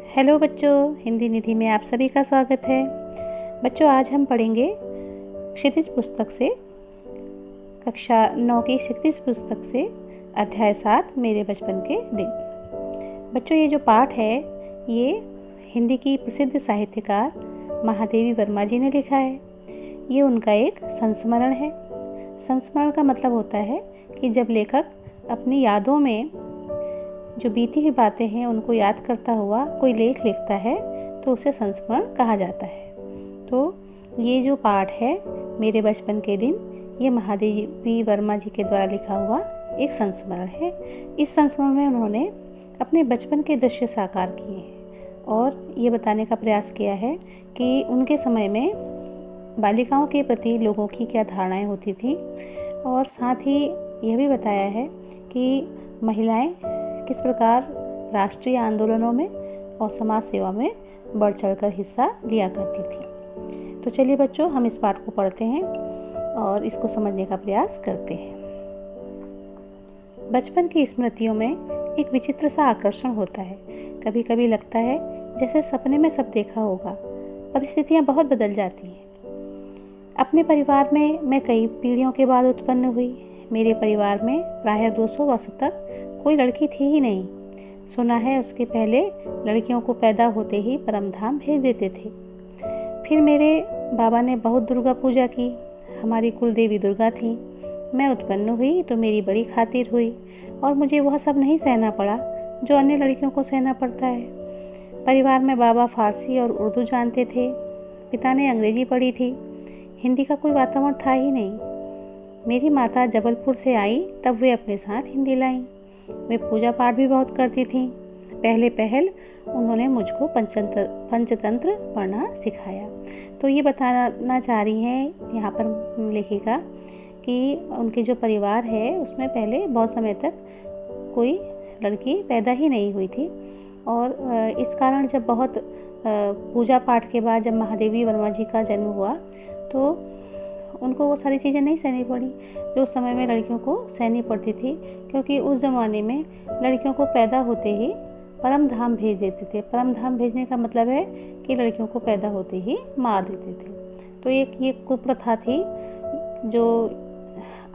Hello बच्चों, हिंदी निधि में आप सभी का स्वागत है। बच्चों, आज हम पढ़ेंगे क्षितिज पुस्तक से कक्षा 9 की क्षितिज पुस्तक से अध्याय 7 मेरे बचपन के दिन। बच्चों, ये जो पाठ है ये हिंदी की प्रसिद्ध साहित्यकार महादेवी वर्मा जी ने लिखा है। ये उनका एक संस्मरण है। संस्मरण का मतलब होता है कि जब लेखक अपनी यादों में जो बीती हुई बातें हैं उनको याद करता हुआ कोई लेख लिखता है तो उसे संस्मरण कहा जाता है। तो ये जो पाठ है मेरे बचपन के दिन, ये महादेवी वर्मा जी के द्वारा लिखा हुआ एक संस्मरण है। इस संस्मरण में उन्होंने अपने बचपन के दृश्य साकार किए हैं और ये बताने का प्रयास किया है कि उनके समय में बालिकाओं के प्रति लोगों की क्या धारणाएं होती थी, और साथ ही यह भी बताया है कि महिलाएं किस प्रकार राष्ट्रीय आंदोलनों में और समाज सेवा में बढ़ चढ़कर हिस्सा लिया करती थी। तो चलिए बच्चों, हम इस पाठ को पढ़ते हैं और इसको समझने का प्रयास करते हैं। बचपन की स्मृतियों में एक विचित्र सा आकर्षण होता है। कभी कभी लगता है जैसे सपने में सब देखा होगा। परिस्थितियां बहुत बदल जाती हैं। अपने परिवार में मैं कई पीढ़ियों के बाद उत्पन्न हुई। मेरे परिवार में प्रायः 200 वर्ष तक कोई लड़की थी ही नहीं। सुना है उसके पहले लड़कियों को पैदा होते ही परमधाम भेज देते थे। फिर मेरे बाबा ने बहुत दुर्गा पूजा की। हमारी कुल देवी दुर्गा थी। मैं उत्पन्न हुई तो मेरी बड़ी खातिर हुई और मुझे वह सब नहीं सहना पड़ा जो अन्य लड़कियों को सहना पड़ता है। परिवार में बाबा फारसी और उर्दू जानते थे। पिता ने अंग्रेजी पढ़ी थी। हिंदी का कोई वातावरण था ही नहीं। मेरी माता जबलपुर से आई तब वे अपने साथ हिंदी लाईं। वे पूजा पाठ भी बहुत करती थीं। पहले पहल उन्होंने मुझको पंचतंत्र पढ़ना सिखाया। तो ये बताना चाह रही हैं यहाँ पर लेखिका कि उनके जो परिवार है उसमें पहले बहुत समय तक कोई लड़की पैदा ही नहीं हुई थी, और इस कारण जब बहुत पूजा पाठ के बाद जब महादेवी वर्मा जी का जन्म हुआ तो उनको वो सारी चीज़ें नहीं सहनी पड़ी जो उस समय में लड़कियों को सहनी पड़ती थी, क्योंकि उस ज़माने में लड़कियों को पैदा होते ही परम धाम भेज देते थे। परम धाम भेजने का मतलब है कि लड़कियों को पैदा होते ही मार देते थे। तो एक ये कुप्रथा थी जो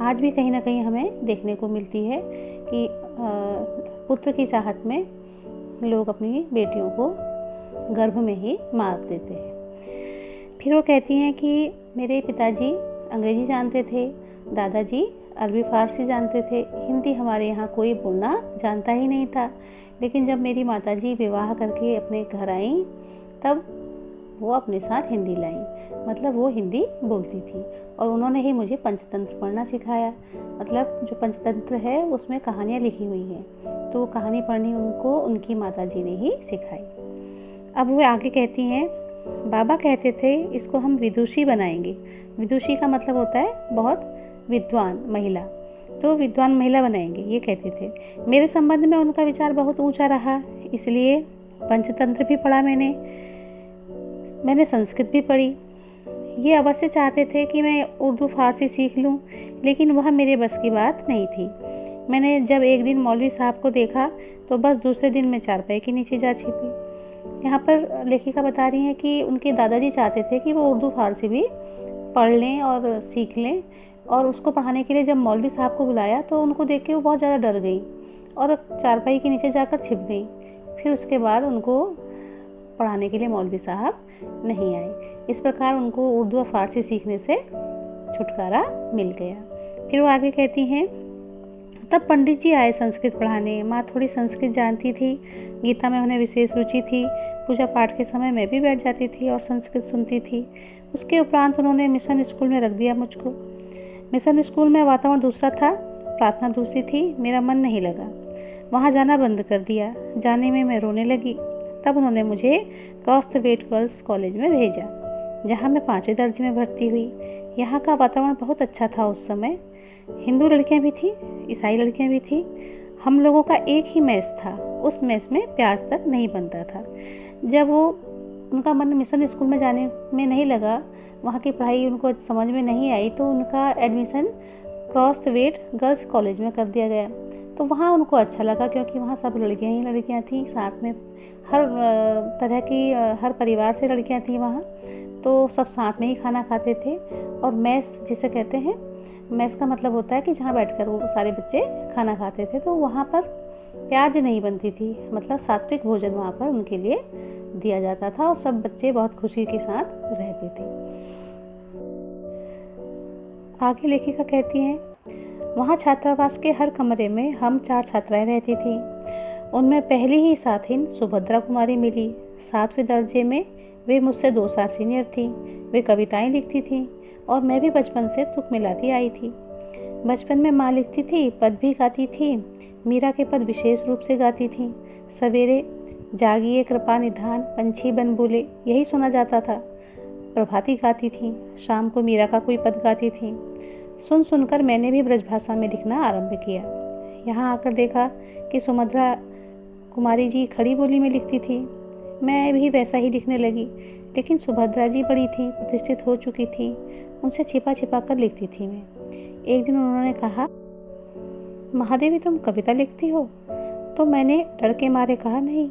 आज भी कहीं ना कहीं हमें देखने को मिलती है कि पुत्र की चाहत में लोग अपनी बेटियों को गर्भ में ही मार देते हैं। फिर वो कहती हैं कि मेरे पिताजी अंग्रेजी जानते थे, दादाजी अरबी फारसी जानते थे। हिंदी हमारे यहाँ कोई बोलना जानता ही नहीं था। लेकिन जब मेरी माताजी विवाह करके अपने घर आईं तब वो अपने साथ हिंदी लाईं। मतलब वो हिंदी बोलती थी और उन्होंने ही मुझे पंचतंत्र पढ़ना सिखाया। मतलब जो पंचतंत्र है उसमें कहानियाँ लिखी हुई हैं, तो वो कहानी पढ़नी उनको उनकी माताजी ने ही सिखाई। अब वो आगे कहती हैं, बाबा कहते थे इसको हम विदुषी बनाएंगे। विदुषी का मतलब होता है बहुत विद्वान महिला, तो विद्वान महिला बनाएंगे ये कहते थे। मेरे संबंध में उनका विचार बहुत ऊंचा रहा, इसलिए पंचतंत्र भी पढ़ा मैंने संस्कृत भी पढ़ी। ये अवश्य चाहते थे कि मैं उर्दू फारसी सीख लूं, लेकिन वह मेरे बस की बात नहीं थी। मैंने जब एक दिन मौलवी साहब को देखा तो बस दूसरे दिन मैं चारपाई के नीचे जा छिपी। यहाँ पर लेखिका बता रही हैं कि उनके दादाजी चाहते थे कि वो उर्दू फारसी भी पढ़ लें और सीख लें, और उसको पढ़ाने के लिए जब मौलवी साहब को बुलाया तो उनको देख के वो बहुत ज़्यादा डर गई और चारपाई के नीचे जाकर छिप गई। फिर उसके बाद उनको पढ़ाने के लिए मौलवी साहब नहीं आए। इस प्रकार उनको उर्दू और फारसी सीखने से छुटकारा मिल गया। फिर वो आगे कहती हैं, तब पंडित जी आए संस्कृत पढ़ाने। माँ थोड़ी संस्कृत जानती थी, गीता में उन्हें विशेष रुचि थी। पूजा पाठ के समय मैं भी बैठ जाती थी और संस्कृत सुनती थी। उसके उपरांत उन्होंने मिशन स्कूल में रख दिया मुझको। मिशन स्कूल में वातावरण दूसरा था, प्रार्थना दूसरी थी। मेरा मन नहीं लगा, वहाँ जाना बंद कर दिया। जाने में मैं रोने लगी। तब उन्होंने मुझे क्रॉसवेट गर्ल्स कॉलेज में भेजा, जहाँ मैं 5वें दर्जे में भर्ती हुई। यहाँ का वातावरण बहुत अच्छा था उस समय। हिंदू लड़कियाँ भी थी, ईसाई लड़कियाँ भी थी। हम लोगों का एक ही मेस था। उस मेस में प्याज तक नहीं बनता था। जब वो उनका मन मिशन स्कूल में जाने में नहीं लगा, वहाँ की पढ़ाई उनको समझ में नहीं आई, तो उनका एडमिशन क्रॉसवेट गर्ल्स कॉलेज में कर दिया गया। तो वहाँ उनको अच्छा लगा, क्योंकि वहाँ सब लड़कियाँ ही लड़कियाँ थीं, साथ में हर तरह की हर परिवार से लड़कियाँ थीं वहाँ, तो सब साथ में ही खाना खाते थे। और मेस जिसे कहते हैं, मेस का मतलब होता है कि जहाँ बैठकर वो सारे बच्चे खाना खाते थे, तो वहाँ पर प्याज नहीं बनती थी, मतलब सात्विक भोजन वहाँ पर उनके लिए दिया जाता था और सब बच्चे बहुत खुशी के साथ रहते थे। आगे लेखिका कहती हैं, वहाँ छात्रावास के हर कमरे में हम 4 छात्राएं रहती थीं। उनमें पहली ही साथिन सुभद्रा कुमारी मिली। 7वें दर्जे में वे मुझसे 2 साल सीनियर थी। वे कविताएं लिखती थीं और मैं भी बचपन से तुक मिलाती आई थी। बचपन में माँ लिखती थी, पद भी गाती थी। मीरा के पद विशेष रूप से गाती थीं। सवेरे जागिए कृपा निधान पंछी बन बोले, यही सुना जाता था। प्रभाती गाती थीं। शाम को मीरा का कोई पद गाती थीं। सुन सुनकर मैंने भी ब्रजभाषा में लिखना आरंभ किया। यहाँ आकर देखा कि सुभद्रा कुमारी जी खड़ी बोली में लिखती थी। मैं भी वैसा ही लिखने लगी, लेकिन सुभद्रा जी बड़ी थी, प्रतिष्ठित हो चुकी थी, उनसे छिपा छिपा कर लिखती थी मैं। एक दिन उन्होंने कहा, महादेवी तुम कविता लिखती हो? तो मैंने डर के मारे कहा नहीं।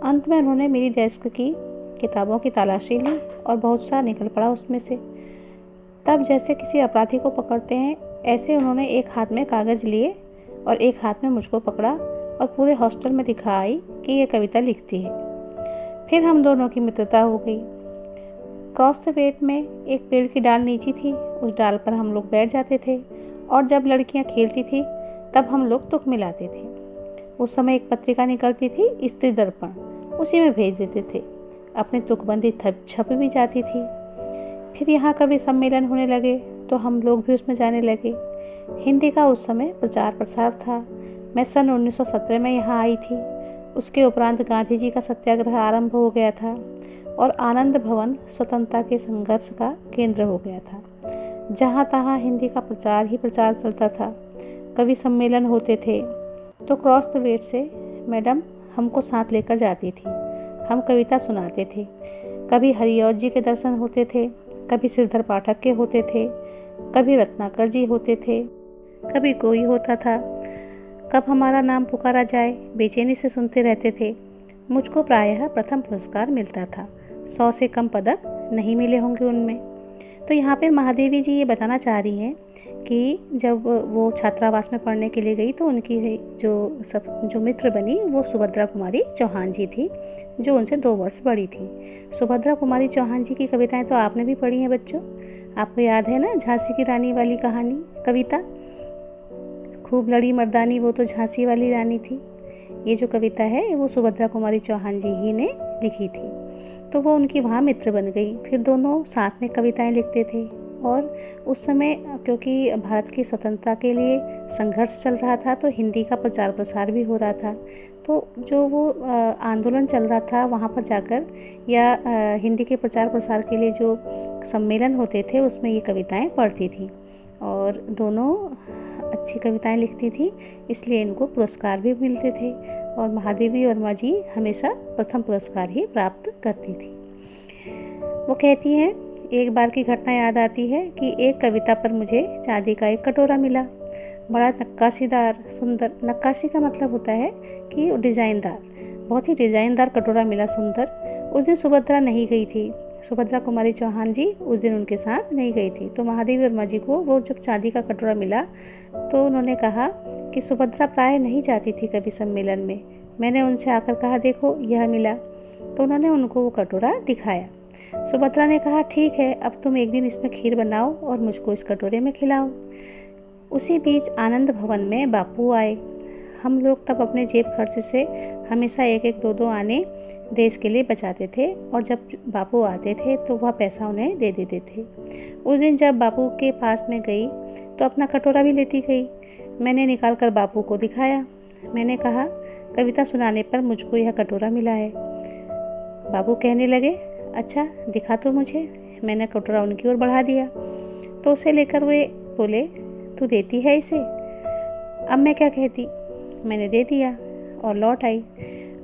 अंत में उन्होंने मेरी डेस्क की किताबों की तलाशी ली और बहुत सा निकल पड़ा उसमें से। तब जैसे किसी अपराधी को पकड़ते हैं, ऐसे उन्होंने एक हाथ में कागज़ लिए और एक हाथ में मुझको पकड़ा और पूरे हॉस्टल में दिखाई कि ये कविता लिखती है। फिर हम दोनों की मित्रता हो गई। क्रॉस द वेट में एक पेड़ की डाल नीची थी, उस डाल पर हम लोग बैठ जाते थे और जब लड़कियां खेलती थी तब हम लोग तुक मिलाते थे। उस समय एक पत्रिका निकलती थी, स्त्री दर्पण, उसी में भेज देते थे। अपनी तुकबंदी छप भी जाती थी। फिर यहाँ कवि सम्मेलन होने लगे तो हम लोग भी उसमें जाने लगे। हिंदी का उस समय प्रचार प्रसार था। मैं सन 1917 में यहाँ आई थी। उसके उपरांत गांधी जी का सत्याग्रह आरंभ हो गया था और आनंद भवन स्वतंत्रता के संघर्ष का केंद्र हो गया था। जहाँ तहाँ हिंदी का प्रचार ही प्रचार चलता था। कवि सम्मेलन होते थे तो क्रॉस द वेट से मैडम हमको साथ लेकर जाती थी। हम कविता सुनाते थे। कभी हरिऔध जी के दर्शन होते थे, कभी श्रीधर पाठक के होते थे, कभी रत्नाकर जी होते थे, कभी कोई होता था। कब हमारा नाम पुकारा जाए बेचैनी से सुनते रहते थे। मुझको प्रायः प्रथम पुरस्कार मिलता था। 100 से कम पदक नहीं मिले होंगे उनमें। तो यहाँ पर महादेवी जी ये बताना चाह रही हैं कि जब वो छात्रावास में पढ़ने के लिए गई तो उनकी जो मित्र बनी वो सुभद्रा कुमारी चौहान जी थी, जो उनसे 2 वर्ष बड़ी थी। सुभद्रा कुमारी चौहान जी की कविताएं तो आपने भी पढ़ी हैं बच्चों। आपको याद है ना झांसी की रानी वाली कहानी, कविता, खूब लड़ी मर्दानी वो तो झांसी वाली रानी थी। ये जो कविता है वो सुभद्रा कुमारी चौहान जी ही ने लिखी थी। तो वो उनकी वहाँ मित्र बन गई। फिर दोनों साथ में कविताएं लिखते थे और उस समय क्योंकि भारत की स्वतंत्रता के लिए संघर्ष चल रहा था तो हिंदी का प्रचार प्रसार भी हो रहा था। तो जो वो आंदोलन चल रहा था वहाँ पर जाकर या हिंदी के प्रचार प्रसार के लिए जो सम्मेलन होते थे उसमें ये कविताएं पढ़ती थी और दोनों अच्छी कविताएं लिखती थी, इसलिए इनको पुरस्कार भी मिलते थे और महादेवी वर्मा जी हमेशा प्रथम पुरस्कार ही प्राप्त करती थी। वो कहती हैं, एक बार की घटना याद आती है कि एक कविता पर मुझे चांदी का एक कटोरा मिला, बड़ा नक्काशीदार सुंदर। नक्काशी का मतलब होता है कि डिज़ाइनदार, बहुत ही डिज़ाइनदार कटोरा मिला, सुंदर। उस दिन सुभद्रा नहीं गई थी। सुभद्रा कुमारी चौहान जी उस दिन उनके साथ नहीं गई थी। तो महादेवी वर्मा जी को वो जब चांदी का कटोरा मिला तो उन्होंने कहा कि सुभद्रा प्राय नहीं जाती थी कभी सम्मेलन में। मैंने उनसे आकर कहा, देखो यह मिला। तो उन्होंने उनको वो कटोरा दिखाया। सुभद्रा ने कहा, ठीक है, अब तुम एक दिन इसमें खीर बनाओ और मुझको इस कटोरे में खिलाओ। उसी बीच आनंद भवन में बापू आए। हम लोग तब अपने जेब खर्च से हमेशा 1-1, 2-2 आने देश के लिए बचाते थे और जब बापू आते थे तो वह पैसा उन्हें दे देते थे। उस दिन जब बापू के पास में गई तो अपना कटोरा भी लेती गई। मैंने निकाल कर बापू को दिखाया। मैंने कहा, कविता सुनाने पर मुझको यह कटोरा मिला है। बापू कहने लगे, अच्छा दिखा तो मुझे। मैंने कटोरा उनकी ओर बढ़ा दिया तो उसे लेकर वे बोले, तू देती है इसे? अब मैं क्या कहती। मैंने दे दिया और लौट आई।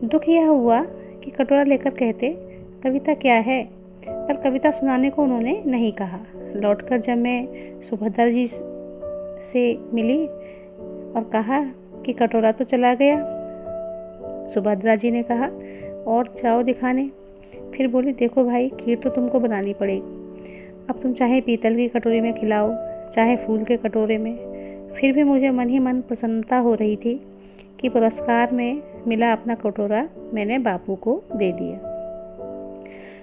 दुख यह हुआ कि कटोरा लेकर कहते, कविता क्या है, पर कविता सुनाने को उन्होंने नहीं कहा। लौटकर जब मैं सुभद्रा जी से मिली और कहा कि कटोरा तो चला गया। सुभद्रा जी ने कहा, और जाओ दिखाने। फिर बोली, देखो भाई, खीर तो तुमको बनानी पड़ेगी। अब तुम चाहे पीतल की कटोरी में खिलाओ, चाहे फूल के कटोरे में। फिर भी मुझे मन ही मन प्रसन्नता हो रही थी कि पुरस्कार में मिला अपना कटोरा मैंने बापू को दे दिया।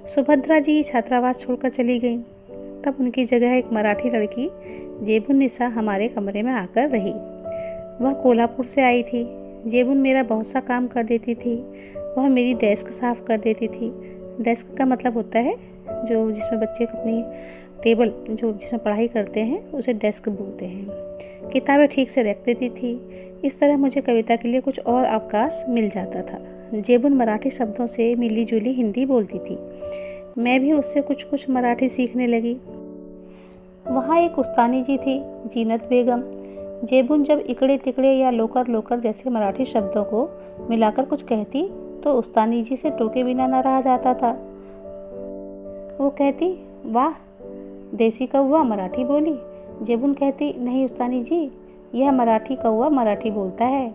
सुभद्रा जी छात्रावास छोड़कर चली गईं। तब उनकी जगह एक मराठी लड़की जेबुन्निसा हमारे कमरे में आकर रही। वह कोल्हापुर से आई थी। जेबुन मेरा बहुत सा काम कर देती थी। वह मेरी डेस्क साफ़ कर देती थी। डेस्क का मतलब होता है जो जिसमें बच्चे अपनी टेबल जो जिसमें पढ़ाई करते हैं उसे डेस्क बोलते हैं। किताबें ठीक से रख देती थी। इस तरह मुझे कविता के लिए कुछ और अवकाश मिल जाता था। जेबुन मराठी शब्दों से मिली जुली हिंदी बोलती थी। मैं भी उससे कुछ कुछ मराठी सीखने लगी। वहाँ एक उस्तानी जी थी, जीनत बेगम। जेबुन जब इकड़े तिकड़े या लोकर लोकर जैसे मराठी शब्दों को मिलाकर कुछ कहती तो उस्तानी जी से टोके बिना न रहा जाता था। वो कहती, वाह, देसी कौवा मराठी बोली। जेबुन कहती, नहीं उस्तानी जी, यह मराठी कौवा मराठी बोलता है।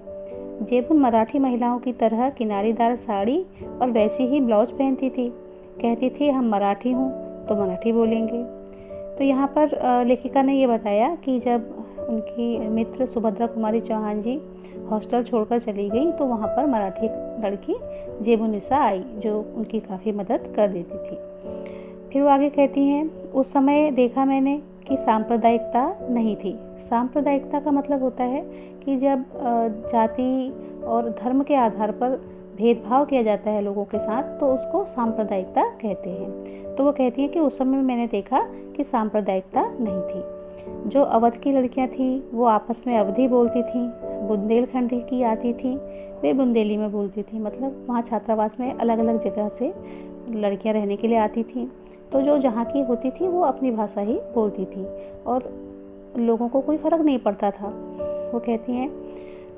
जेबुन मराठी महिलाओं की तरह किनारीदार साड़ी और वैसी ही ब्लाउज पहनती थी। कहती थी, हम मराठी हूँ तो मराठी बोलेंगे। तो यहाँ पर लेखिका ने ये बताया कि जब उनकी मित्र सुभद्रा कुमारी चौहान जी हॉस्टल छोड़कर चली गई तो वहाँ पर मराठी लड़की जेबुन्निसा आई जो उनकी काफ़ी मदद कर देती थी। फिर वो आगे कहती हैं, उस समय देखा मैंने कि सांप्रदायिकता नहीं थी। सांप्रदायिकता का मतलब होता है कि जब जाति और धर्म के आधार पर भेदभाव किया जाता है लोगों के साथ तो उसको सांप्रदायिकता कहते हैं। तो वो कहती हैं कि उस समय मैंने देखा कि सांप्रदायिकता नहीं थी। जो अवध की लड़कियां थीं वो आपस में अवधी बोलती थीं। बुंदेलखंड की आती थीं वे बुंदेली में बोलती थीं। मतलब वहाँ छात्रावास में अलग अलग जगह से लड़कियां रहने के लिए आती थीं। तो जो जहाँ की होती थी वो अपनी भाषा ही बोलती थी और लोगों को कोई फ़र्क नहीं पड़ता था। वो कहती हैं,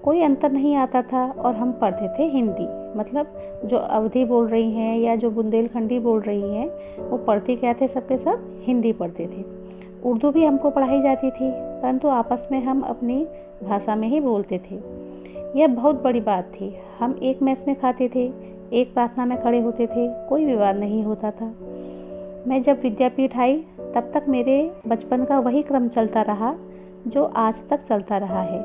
कोई अंतर नहीं आता था और हम पढ़ते थे हिंदी। मतलब जो अवधी बोल रही हैं या जो बुंदेलखंडी बोल रही हैं वो पढ़ते क्या थे, सबके सब हिंदी पढ़ते थे। उर्दू भी हमको पढ़ाई जाती थी परंतु आपस में हम अपनी भाषा में ही बोलते थे। यह बहुत बड़ी बात थी। हम एक मेस में खाते थे, एक प्रार्थना में खड़े होते थे, कोई विवाद नहीं होता था। मैं जब विद्यापीठ आई तब तक मेरे बचपन का वही क्रम चलता रहा जो आज तक चलता रहा है।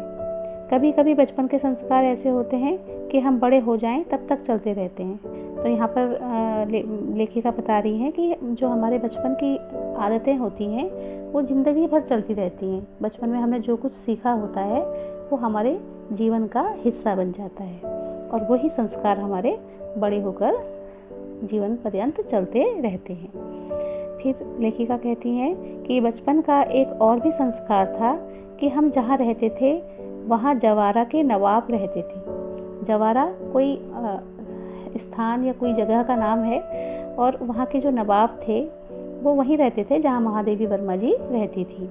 कभी कभी बचपन के संस्कार ऐसे होते हैं कि हम बड़े हो जाएं तब तक चलते रहते हैं। तो यहाँ पर लेखिका बता रही हैं कि जो हमारे बचपन की आदतें होती हैं वो ज़िंदगी भर चलती रहती हैं। बचपन में हमने जो कुछ सीखा होता है वो हमारे जीवन का हिस्सा बन जाता है और वही संस्कार हमारे बड़े होकर जीवन पर्यंत चलते रहते हैं। फिर लेखिका कहती हैं कि बचपन का एक और भी संस्कार था कि हम जहाँ रहते थे वहाँ जवारा के नवाब रहते थे। जवारा कोई स्थान या कोई जगह का नाम है और वहाँ के जो नवाब थे वो वहीं रहते थे जहाँ महादेवी वर्मा जी रहती थी।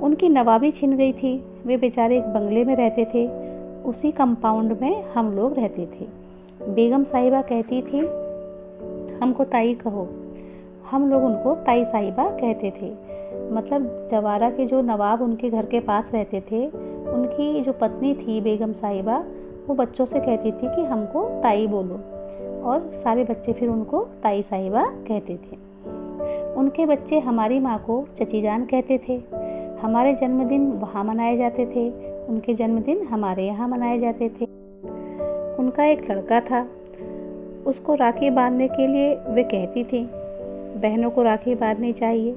उनकी नवाबी छिन गई थी। वे बेचारे एक बंगले में रहते थे। उसी कंपाउंड में हम लोग रहते थे। बेगम साहिबा कहती थी, हमको ताई कहो। हम लोग उनको ताई साहिबा कहते थे। मतलब जवारा के जो नवाब उनके घर के पास रहते थे उनकी जो पत्नी थी बेगम साहिबा वो बच्चों से कहती थी कि हमको ताई बोलो और सारे बच्चे फिर उनको ताई साहिबा कहते थे। उनके बच्चे हमारी माँ को चची जान कहते थे। हमारे जन्मदिन वहाँ मनाए जाते थे, उनके जन्मदिन हमारे यहाँ मनाए जाते थे। उनका एक लड़का था, उसको राखी बांधने के लिए वे कहती थी, बहनों को राखी बांधनी चाहिए।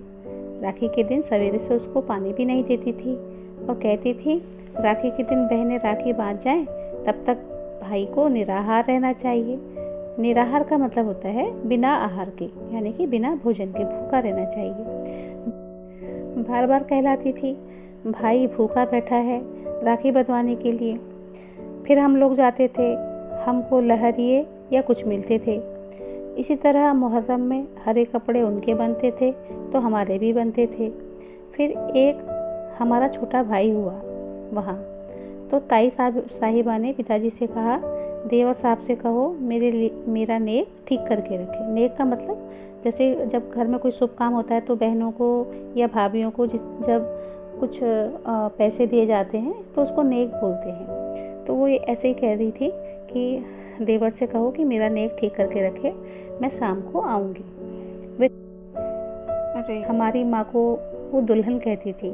राखी के दिन सवेरे से उसको पानी भी नहीं देती थी और कहती थी राखी के दिन बहनें राखी बांध जाएं तब तक भाई को निराहार रहना चाहिए। निराहार का मतलब होता है बिना आहार के, यानी कि बिना भोजन के भूखा रहना चाहिए। बार बार कहलाती थी भाई भूखा बैठा है राखी बंधवाने के लिए। फिर हम लोग जाते थे, हमको लहरिए या कुछ मिलते थे। इसी तरह मुहर्रम में हरे कपड़े उनके बनते थे तो हमारे भी बनते थे। फिर एक हमारा छोटा भाई हुआ वहाँ, तो ताई साहिबा ने पिताजी से कहा, देवर साहब से कहो मेरा नेक ठीक करके रखे। नेक का मतलब जैसे जब घर में कोई शुभ काम होता है तो बहनों को या भाभीयों को जब कुछ पैसे दिए जाते हैं तो उसको नेक बोलते हैं। तो वो ऐसे ही कह रही थी कि देवर से कहो कि मेरा नेक ठीक करके रखे, मैं शाम को आऊँगी। वे अरे हमारी माँ को वो दुल्हन कहती थी।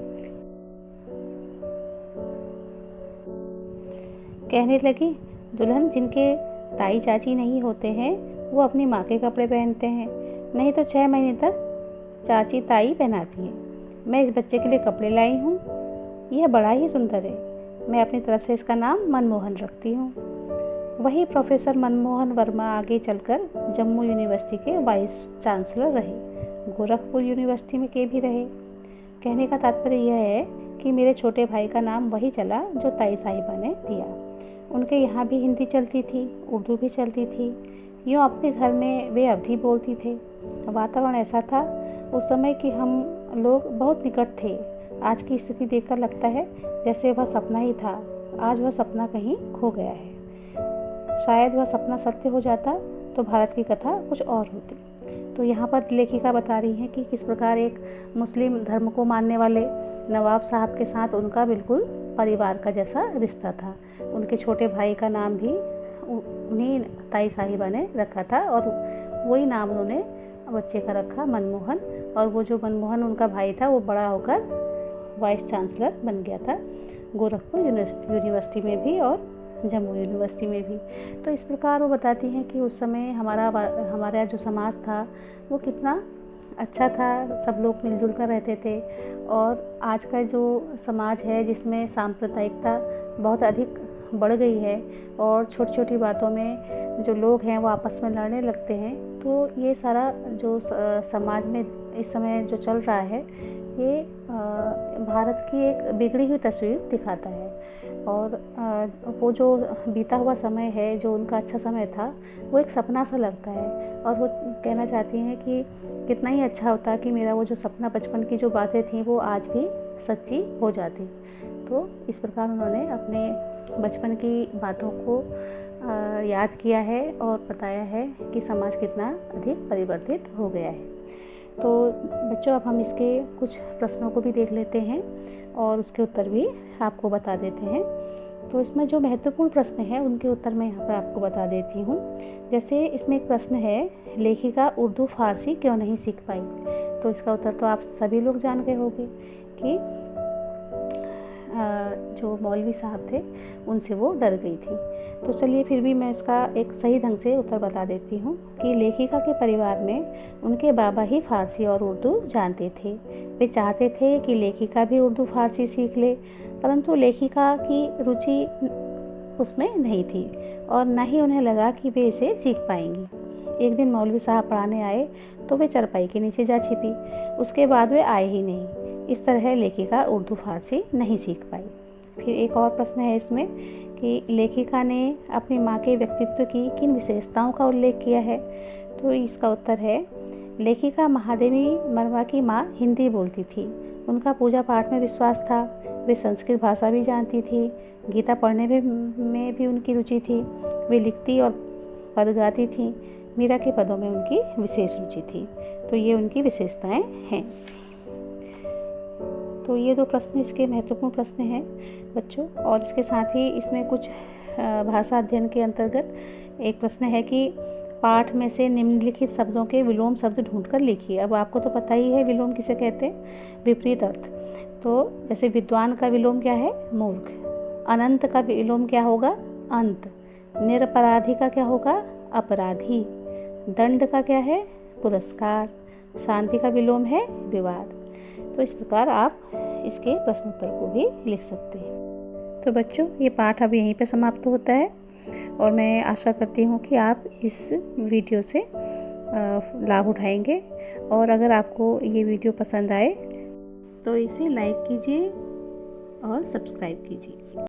कहने लगी, दुल्हन जिनके ताई चाची नहीं होते हैं वो अपनी माँ के कपड़े पहनते हैं, नहीं तो 6 महीने तक चाची ताई पहनाती है। मैं इस बच्चे के लिए कपड़े लाई हूँ, यह बड़ा ही सुंदर है। मैं अपनी तरफ से इसका नाम मनमोहन रखती हूँ। वही प्रोफेसर मनमोहन वर्मा आगे चलकर जम्मू यूनिवर्सिटी के वाइस चांसलर रहे, गोरखपुर यूनिवर्सिटी में के भी रहे। कहने का तात्पर्य यह है कि मेरे छोटे भाई का नाम वही चला जो ताई साहिबा ने दिया। उनके यहाँ भी हिंदी चलती थी, उर्दू भी चलती थी। यूँ अपने घर में वे अवधी बोलती थे। वातावरण ऐसा था उस समय कि हम लोग बहुत निकट थे। आज की स्थिति देखकर लगता है जैसे वह सपना ही था। आज वह सपना कहीं खो गया है। शायद वह सपना सत्य हो जाता तो भारत की कथा कुछ और होती। तो यहाँ पर लेखिका बता रही हैं कि किस प्रकार एक मुस्लिम धर्म को मानने वाले नवाब साहब के साथ उनका बिल्कुल परिवार का जैसा रिश्ता था। उनके छोटे भाई का नाम भी उन्हीं ताई साहिबा ने रखा था और वही नाम उन्होंने बच्चे का रखा, मनमोहन। और वो जो मनमोहन उनका भाई था वो बड़ा होकर वाइस चांसलर बन गया था, गोरखपुर यूनिवर्सिटी में भी और जम्मू यूनिवर्सिटी में भी। तो इस प्रकार वो बताती हैं कि उस समय हमारा जो समाज था वो कितना अच्छा था, सब लोग मिलजुल कर रहते थे। और आज का जो समाज है जिसमें सांप्रदायिकता बहुत अधिक बढ़ गई है और छोटी छोटी बातों में जो लोग हैं वो आपस में लड़ने लगते हैं, तो ये सारा जो समाज में इस समय जो चल रहा है ये भारत की एक बिगड़ी हुई तस्वीर दिखाता है। और वो जो बीता हुआ समय है, जो उनका अच्छा समय था, वो एक सपना सा लगता है। और वो कहना चाहती हैं कि कितना ही अच्छा होता कि मेरा वो जो सपना, बचपन की जो बातें थी वो आज भी सच्ची हो जाती। तो इस प्रकार उन्होंने अपने बचपन की बातों को याद किया है और बताया है कि समाज कितना अधिक परिवर्तित हो गया है। तो बच्चों, अब हम इसके कुछ प्रश्नों को भी देख लेते हैं और उसके उत्तर भी आपको बता देते हैं। तो इसमें जो महत्वपूर्ण प्रश्न हैं उनके उत्तर मैं यहाँ पर आपको बता देती हूँ। जैसे इसमें एक प्रश्न है, लेखिका उर्दू फारसी क्यों नहीं सीख पाई? तो इसका उत्तर तो आप सभी लोग जान गए होंगे कि जो मौलवी साहब थे उनसे वो डर गई थी। तो चलिए फिर भी मैं इसका एक सही ढंग से उत्तर बता देती हूँ कि लेखिका के परिवार में उनके बाबा ही फारसी और उर्दू जानते थे। वे चाहते थे कि लेखिका भी उर्दू फारसी सीख ले, परंतु लेखिका की रुचि उसमें नहीं थी और न ही उन्हें लगा कि वे इसे सीख पाएंगी। एक दिन मौलवी साहब पढ़ाने आए तो वे चारपाई के नीचे जा छिपी। उसके बाद वे आए ही नहीं। इस तरह लेखिका उर्दू फारसी नहीं सीख पाई। फिर एक और प्रश्न है इसमें कि लेखिका ने अपनी माँ के व्यक्तित्व की किन विशेषताओं का उल्लेख किया है? तो इसका उत्तर है, लेखिका महादेवी वर्मा की माँ हिंदी बोलती थी। उनका पूजा पाठ में विश्वास था। वे संस्कृत भाषा भी जानती थी। गीता पढ़ने में भी उनकी रुचि थी। वे लिखती और पद गाती थी। मीरा के पदों में उनकी विशेष रुचि थी। तो ये उनकी विशेषताएं हैं। तो ये 2 प्रश्न इसके महत्वपूर्ण प्रश्न हैं बच्चों। और इसके साथ ही इसमें कुछ भाषा अध्ययन के अंतर्गत एक प्रश्न है कि पाठ में से निम्नलिखित शब्दों के विलोम शब्द ढूंढकर लिखिए। अब आपको तो पता ही है विलोम किसे कहते हैं, विपरीत अर्थ। तो जैसे विद्वान का विलोम क्या है? मूर्ख। अनंत का विलोम क्या होगा? अंत। निरपराधी का क्या होगा? अपराधी। दंड का क्या है? पुरस्कार। शांति का विलोम है विवाद। तो इस प्रकार आप इसके प्रश्नोत्तर को भी लिख सकते हैं। तो बच्चों, ये पाठ अब यहीं पर समाप्त होता है और मैं आशा करती हूँ कि आप इस वीडियो से लाभ उठाएंगे। और अगर आपको ये वीडियो पसंद आए तो इसे लाइक कीजिए और सब्सक्राइब कीजिए।